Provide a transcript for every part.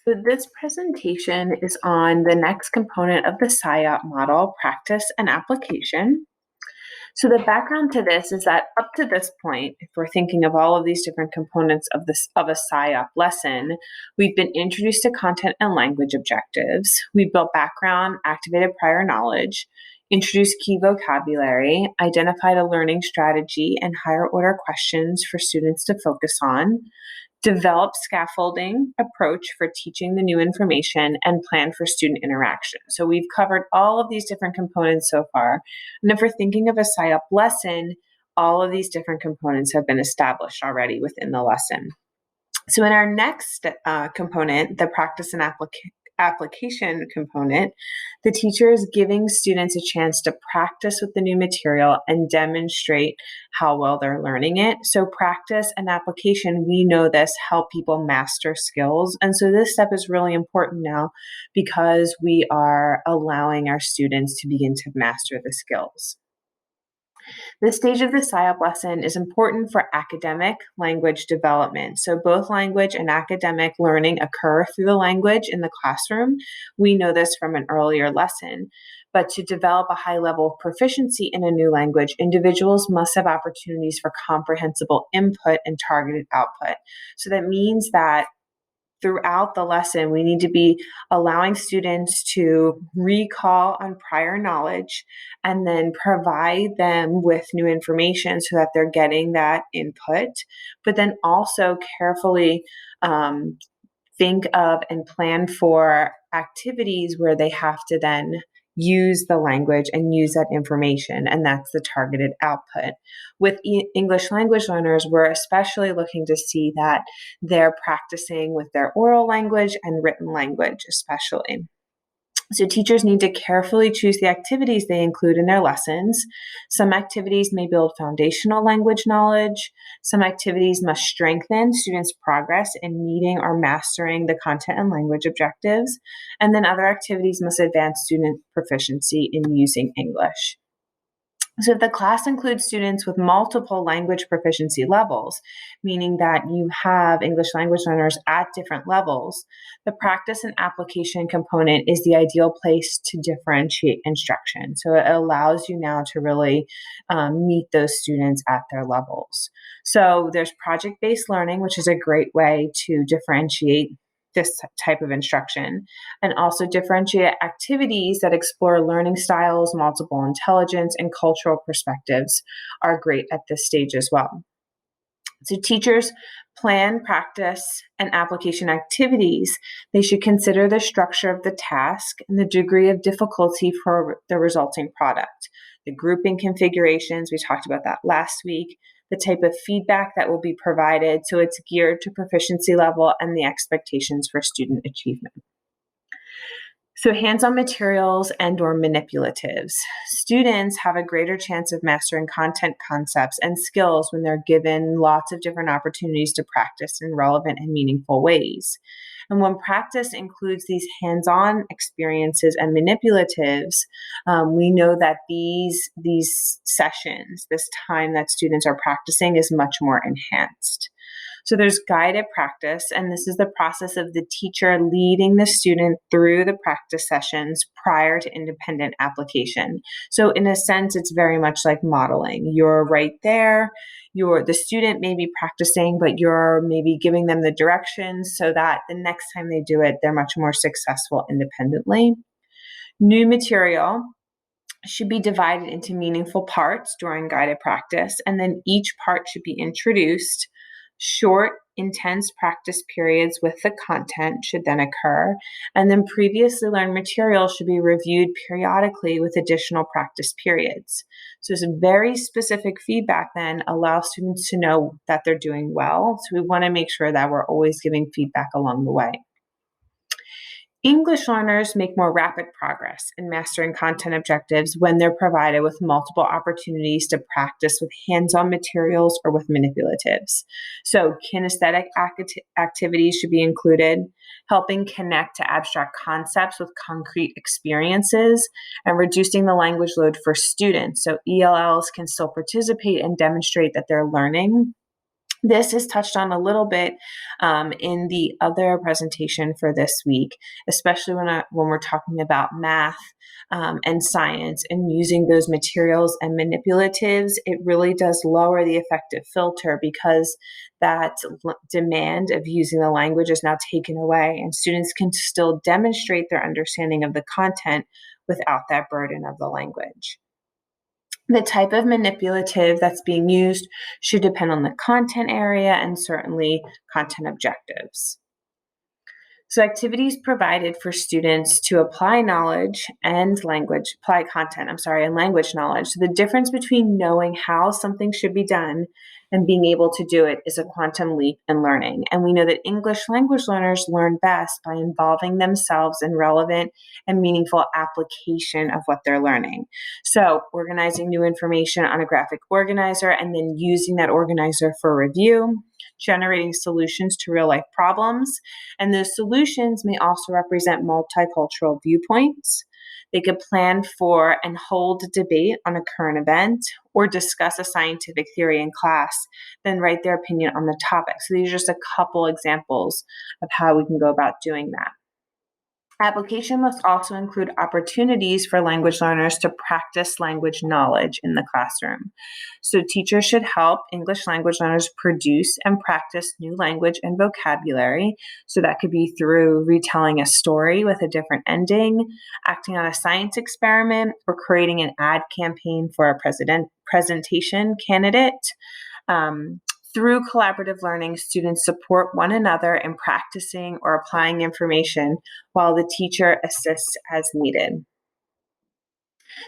So this presentation is on the next component of the SIOP model, practice and application. So the background to this is that up to this point, if we're thinking of all of these different components of a SIOP lesson, we've been introduced to content and language objectives. We've built background, activated prior knowledge, introduced key vocabulary, identified a learning strategy and higher order questions for students to focus on, develop scaffolding approach for teaching the new information, and plan for student interaction. So we've covered all of these different components so far. And if we're thinking of a SIOP lesson, all of these different components have been established already within the lesson. So in our next component, the practice and application component, the teacher is giving students a chance to practice with the new material and demonstrate how well they're learning it. So practice and application, we know this, help people master skills. And so this step is really important now because we are allowing our students to begin to master the skills. This stage of the SIOP lesson is important for academic language development. So both language and academic learning occur through the language in the classroom. We know this from an earlier lesson. But to develop a high level of proficiency in a new language, individuals must have opportunities for comprehensible input and targeted output. So that means that throughout the lesson, we need to be allowing students to recall on prior knowledge and then provide them with new information so that they're getting that input, but then also carefully think of and plan for activities where they have to then use the language and use that information, and that's the targeted output. With English language learners, we're especially looking to see that they're practicing with their oral language and written language especially. So teachers need to carefully choose the activities they include in their lessons. Some activities may build foundational language knowledge. Some activities must strengthen students' progress in meeting or mastering the content and language objectives. And then other activities must advance student proficiency in using English. So if the class includes students with multiple language proficiency levels, meaning that you have English language learners at different levels, the practice and application component is the ideal place to differentiate instruction. So it allows you now to really meet those students at their levels. So there's project-based learning, which is a great way to differentiate this type of instruction, and also differentiate activities that explore learning styles, multiple intelligence, and cultural perspectives are great at this stage as well. So teachers plan, practice, and application activities. They should consider the structure of the task and the degree of difficulty for the resulting product. The grouping configurations, we talked about that last week, the type of feedback that will be provided, so it's geared to proficiency level and the expectations for student achievement. So hands-on materials and or manipulatives. Students have a greater chance of mastering content concepts and skills when they're given lots of different opportunities to practice in relevant and meaningful ways. And when practice includes these hands-on experiences and manipulatives, we know that these sessions, this time that students are practicing, is much more enhanced. So there's guided practice, and this is the process of the teacher leading the student through the practice sessions prior to independent application. So in a sense, it's very much like modeling. You're right there. The student may be practicing, but you're maybe giving them the directions so that the next time they do it, they're much more successful independently. New material should be divided into meaningful parts during guided practice, and then each part should be introduced. Short, intense practice periods with the content should then occur, and then previously learned material should be reviewed periodically with additional practice periods. So some very specific feedback then allows students to know that they're doing well. So we want to make sure that we're always giving feedback along the way. English learners make more rapid progress in mastering content objectives when they're provided with multiple opportunities to practice with hands-on materials or with manipulatives. So kinesthetic activities should be included, helping connect to abstract concepts with concrete experiences, and reducing the language load for students so ELLs can still participate and demonstrate that they're learning. This is touched on a little bit in the other presentation for this week, especially when we're talking about math and science and using those materials and manipulatives. It really does lower the effective filter because that demand of using the language is now taken away, and students can still demonstrate their understanding of the content without that burden of the language. The type of manipulative that's being used should depend on the content area and certainly content objectives. So activities provided for students to apply content, and language knowledge. So the difference between knowing how something should be done and being able to do it is a quantum leap in learning. And we know that English language learners learn best by involving themselves in relevant and meaningful application of what they're learning. So organizing new information on a graphic organizer and then using that organizer for review, generating solutions to real life problems. And those solutions may also represent multicultural viewpoints. They could plan for and hold a debate on a current event or discuss a scientific theory in class, then write their opinion on the topic. So these are just a couple examples of how we can go about doing that. Application must also include opportunities for language learners to practice language knowledge in the classroom. So teachers should help English language learners produce and practice new language and vocabulary. So that could be through retelling a story with a different ending, acting on a science experiment, or creating an ad campaign for a presentation candidate. Through collaborative learning, students support one another in practicing or applying information while the teacher assists as needed.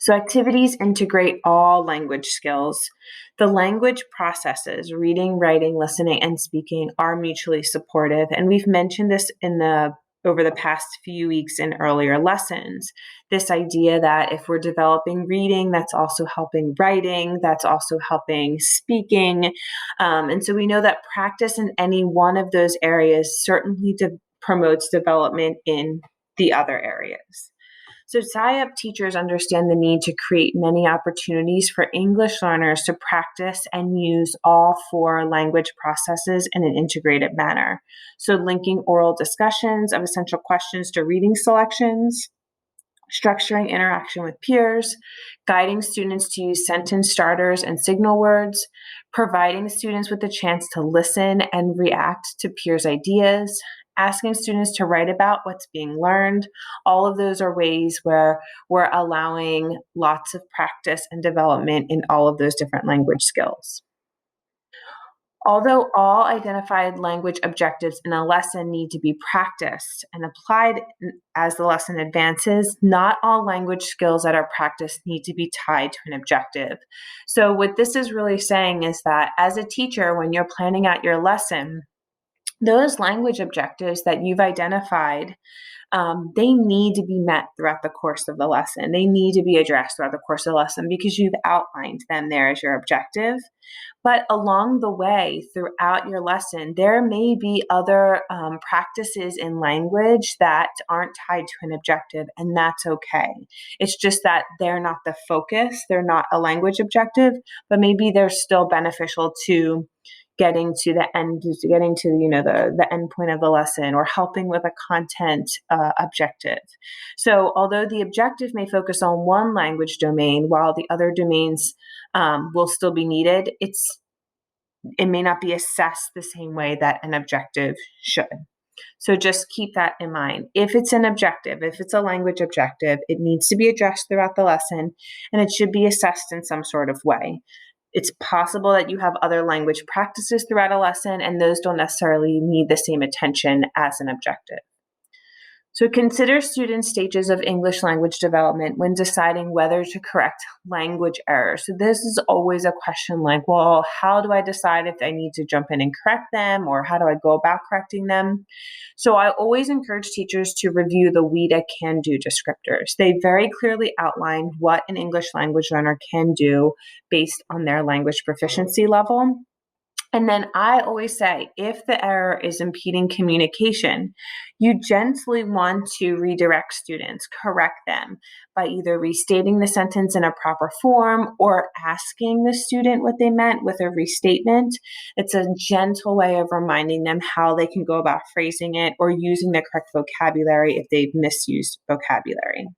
So activities integrate all language skills. The language processes, reading, writing, listening, and speaking, are mutually supportive. And we've mentioned this over the past few weeks in earlier lessons. This idea that if we're developing reading, that's also helping writing, that's also helping speaking. And so we know that practice in any one of those areas certainly promotes development in the other areas. So SciUp teachers understand the need to create many opportunities for English learners to practice and use all 4 language processes in an integrated manner. So linking oral discussions of essential questions to reading selections, structuring interaction with peers, guiding students to use sentence starters and signal words, providing students with the chance to listen and react to peers' ideas, asking students to write about what's being learned. All of those are ways where we're allowing lots of practice and development in all of those different language skills. Although all identified language objectives in a lesson need to be practiced and applied as the lesson advances, not all language skills that are practiced need to be tied to an objective. So what this is really saying is that as a teacher, when you're planning out your lesson, those language objectives that you've identified, they need to be met throughout the course of the lesson. They need to be addressed throughout the course of the lesson because you've outlined them there as your objective. But along the way, throughout your lesson, there may be other practices in language that aren't tied to an objective, and that's okay. It's just that they're not the focus, they're not a language objective, but maybe they're still beneficial to getting to the end, getting to the end point of the lesson, or helping with a content objective. So although the objective may focus on one language domain while the other domains will still be needed, it may not be assessed the same way that an objective should. So just keep that in mind. If it's an objective, if it's a language objective, it needs to be addressed throughout the lesson, and it should be assessed in some sort of way. It's possible that you have other language practices throughout a lesson, and those don't necessarily need the same attention as an objective. So consider student stages of English language development when deciding whether to correct language errors. So this is always a question like, well, how do I decide if I need to jump in and correct them, or how do I go about correcting them? So I always encourage teachers to review the WIDA can-do descriptors. They very clearly outline what an English language learner can do based on their language proficiency level. And then I always say, if the error is impeding communication, you gently want to redirect students, correct them by either restating the sentence in a proper form or asking the student what they meant with a restatement. It's a gentle way of reminding them how they can go about phrasing it or using the correct vocabulary if they've misused vocabulary.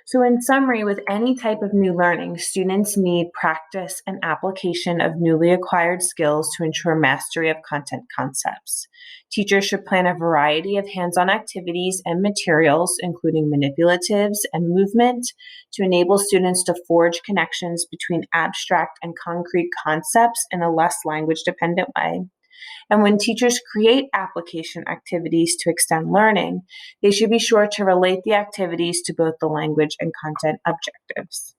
So, in summary, with any type of new learning, students need practice and application of newly acquired skills to ensure mastery of content concepts. Teachers should plan a variety of hands on activities and materials, including manipulatives and movement, to enable students to forge connections between abstract and concrete concepts in a less language dependent way. And when teachers create application activities to extend learning, they should be sure to relate the activities to both the language and content objectives.